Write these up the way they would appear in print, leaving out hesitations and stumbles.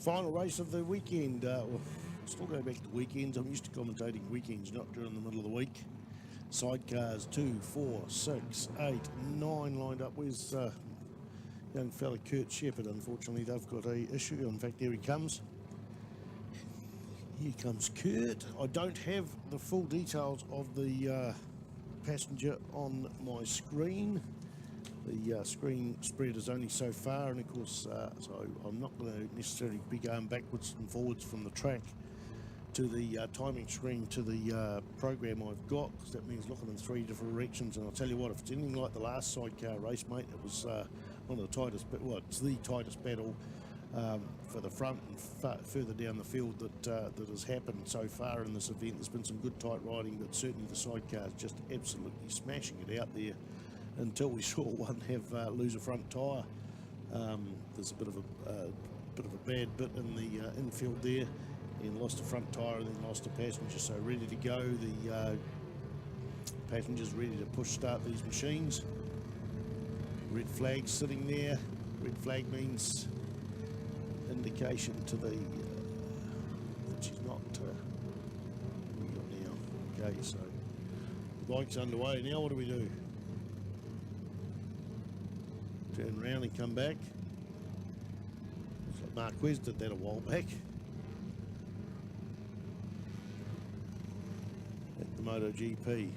Final race of the weekend. Well, still going back to weekends. I'm used to commentating weekends, not during the middle of the week. Sidecars 2, 4, 6, 8, 9 lined up. Where's young fella Kurt Shepherd? Unfortunately, they've got a issue. In fact, there he comes. Here comes Kurt. I don't have the full details of the passenger on my screen. The screen spread is only so far, and of course, so I'm not going to necessarily be going backwards and forwards from the track to the timing screen to the program I've got, because that means looking in 3 different directions. And I'll tell you what, if it's anything like the last sidecar race, mate, it was one of the tightest, well, it's the tightest battle for the front and further down the field that has happened so far in this event. There's been some good tight riding, but certainly the sidecar is just absolutely smashing it out there until we saw one have lose a front tyre. There's a bit of a bad bit in the infield there, and lost a front tyre and then lost a passenger. So ready to go. The passengers ready to push start these machines. Red flag sitting there. Red flag means indication to the that she's not what we got now. Okay, so the bike's underway. Now what do we do? Turn around and come back. Looks like Marquez did that a while back at the MotoGP.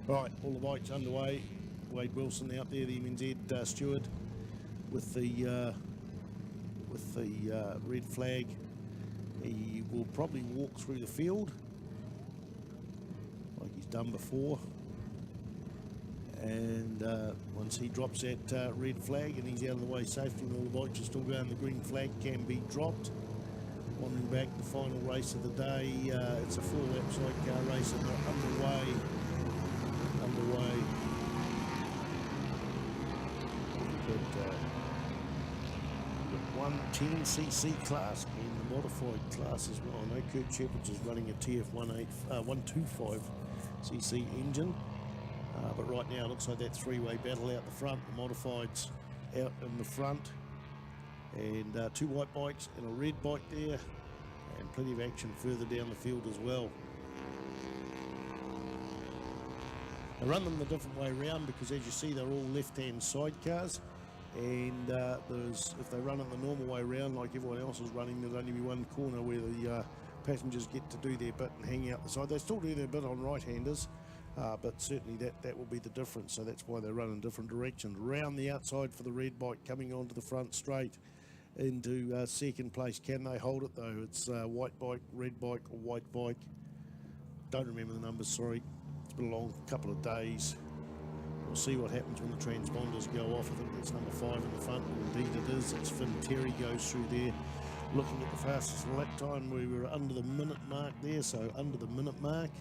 Right, all the bikes underway. Wade Wilson out there, the MNZ steward, with the red flag. He will probably walk through the field like he's done before. And once he drops that red flag and he's out of the way safely and all the bikes are still going, the green flag can be dropped. Wandering back, the final race of the day. It's a 4-lap sidecar race and they're underway. We've got 110cc class and the modified class as well. I know Kurt Shepherd's is running a TF 125cc engine. But right now it looks like that 3-way battle out the front. The modifieds out in the front, and 2 white bikes and a red bike there, and plenty of action further down the field as well. I run them the different way around because, as you see, they're all left-hand sidecars, and if they run it the normal way around like everyone else is running, there'll only be one corner where the passengers get to do their bit and hang out the side. They still do their bit on right-handers, but certainly that will be the difference. So that's why they run in different directions. Round the outside for the red bike, coming onto the front straight into second place. Can they hold it though? It's white bike, red bike, or white bike. Don't remember the numbers, sorry. It's been a long couple of days. We'll see what happens when the transponders go off. I think that's number 5 in the front. Indeed it is. It's Finn Terry goes through there. Looking at the fastest lap time, we were under the minute mark there, so under the minute mark.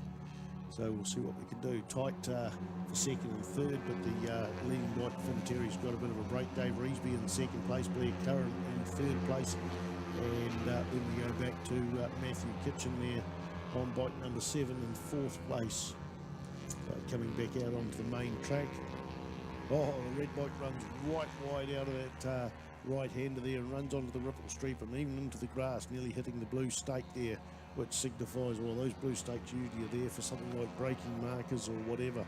So we'll see what we can do. Tight for second and third, but the leading bike, Finn Terry's got a bit of a break. Dave Reesby in second place, Blair Curran in third place, and then we go back to Matthew Kitchen there on bike number 7 in 4th place. Coming back out onto the main track. Oh, the red bike runs right wide out of that right-hander there and runs onto the ripple strip and even into the grass, nearly hitting the blue stake there, which signifies, well, those blue stakes usually are there for something like braking markers or whatever.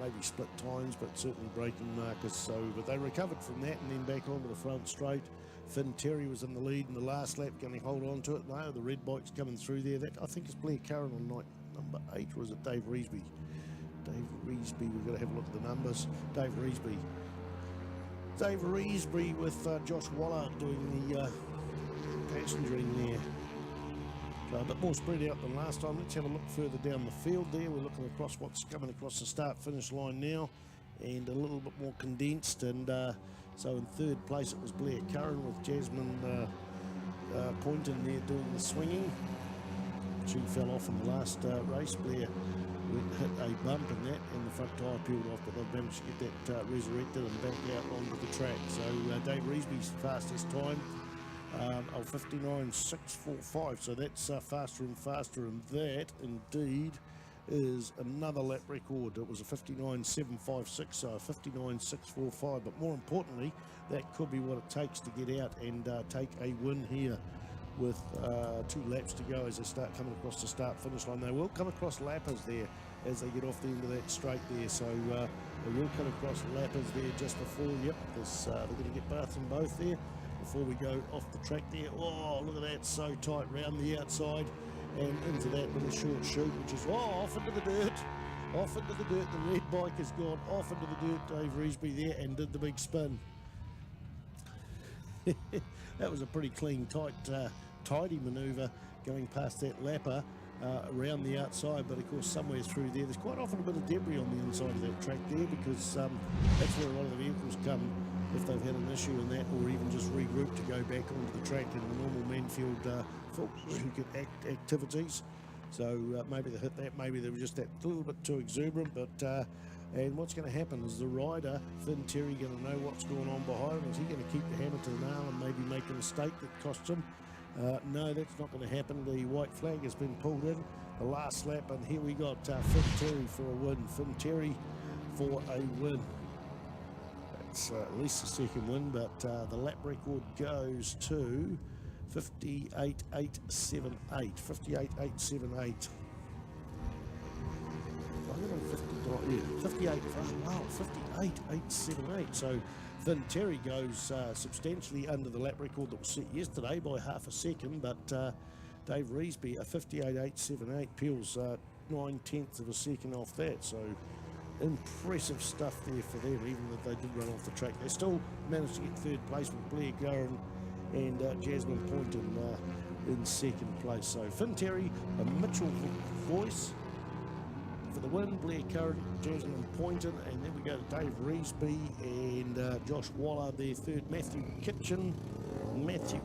Maybe split times, but certainly braking markers. So, but they recovered from that and then back onto the front straight. Finn Terry was in the lead in the last lap. Can he hold on to it? No, the red bike's coming through there. That, I think, is Blair Curran on number 8, or is it Dave Reesby? Dave Reesby, we've got to have a look at the numbers. Dave Reesby with Josh Waller doing the passengering there. So a bit more spread out than last time. Let's have a look further down the field there. We're looking across what's coming across the start-finish line now, and a little bit more condensed. And so in third place it was Blair Curran with Jasmine Poynton there doing the swinging. She fell off in the last race. Blair hit a bump in that and the front tyre peeled off, but they've managed to get that resurrected and back out onto the track. So Dave Reesby's fastest time of 59.645, so that's faster and faster, and that indeed is another lap record. It was a 59.756, so a 59.645, but more importantly, that could be what it takes to get out and take a win here with 2 laps to go as they start coming across the start-finish line. They will come across lappers there as they get off the end of that straight there, so they will come across lappers there just before. Yep, they're going to get past them both there before we go off the track there. Oh, look at that, so tight round the outside and into that little short chute, which is off into the dirt. Off into the dirt. The red bike has gone off into the dirt. Dave Reesby there and did the big spin. That was a pretty clean, tidy manoeuvre going past that lapper around the outside, but of course somewhere through there's quite often a bit of debris on the inside of that track there, because that's where a lot of the vehicles come if they've had an issue in that, or even just regroup to go back onto the track in the normal Manfeild activities. So maybe they hit that, maybe they were just that little bit too exuberant, but and what's going to happen is the rider, Finn Terry, going to know what's going on behind him. Is he going to keep the hammer to the nail and maybe make a mistake that costs him? No, that's not going to happen. The white flag has been pulled in, the last lap, and here we got Finn Terry for a win. Finn Terry for a win. That's at least the second win, but the lap record goes to 58.878. 58.878. 58, wow, 58.878. So Finn Terry goes substantially under the lap record that was set yesterday by half a second, but Dave Reesby, a 58.878, peels 9/10 of a second off that. So impressive stuff there for them, even if they did run off the track. They still managed to get third place with Blair Curran and Jasmine Poynton in second place. So Finn Terry, a Mitchell voice for the win, Blair Curran, Jasmine Poynton, and then we go to Dave Reesby and Josh Waller, their third. Matthew Kitchen, I'm looking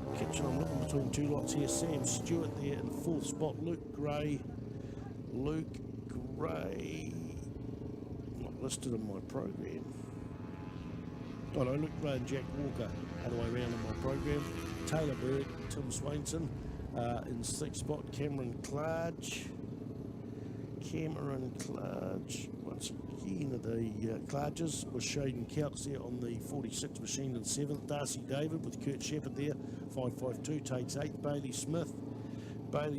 between 2 lots here. Sam Stewart there in fourth spot. Luke Gray, not listed in my program. Oh no, Luke Gray and Jack Walker, other way around in my program. Taylor Bird, Tim Swainson in sixth spot. Cameron Clarge, once again of the Clarges with Shaden Couts there on the 46 machine in 7th. Darcy David with Kurt Shepherd there, 552 takes 8th. Bailey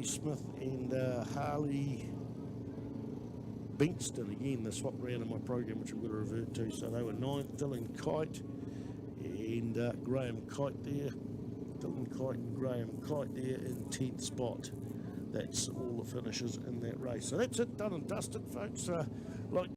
Smith and Harley Binkston, again, the swap round in my program, which I'm going to revert to. So they were 9th. Dylan Kite and Graham Kite there. Dylan Kite and Graham Kite there in 10th spot. That's all the finishes in that race. So that's it, done and dusted, folks. Like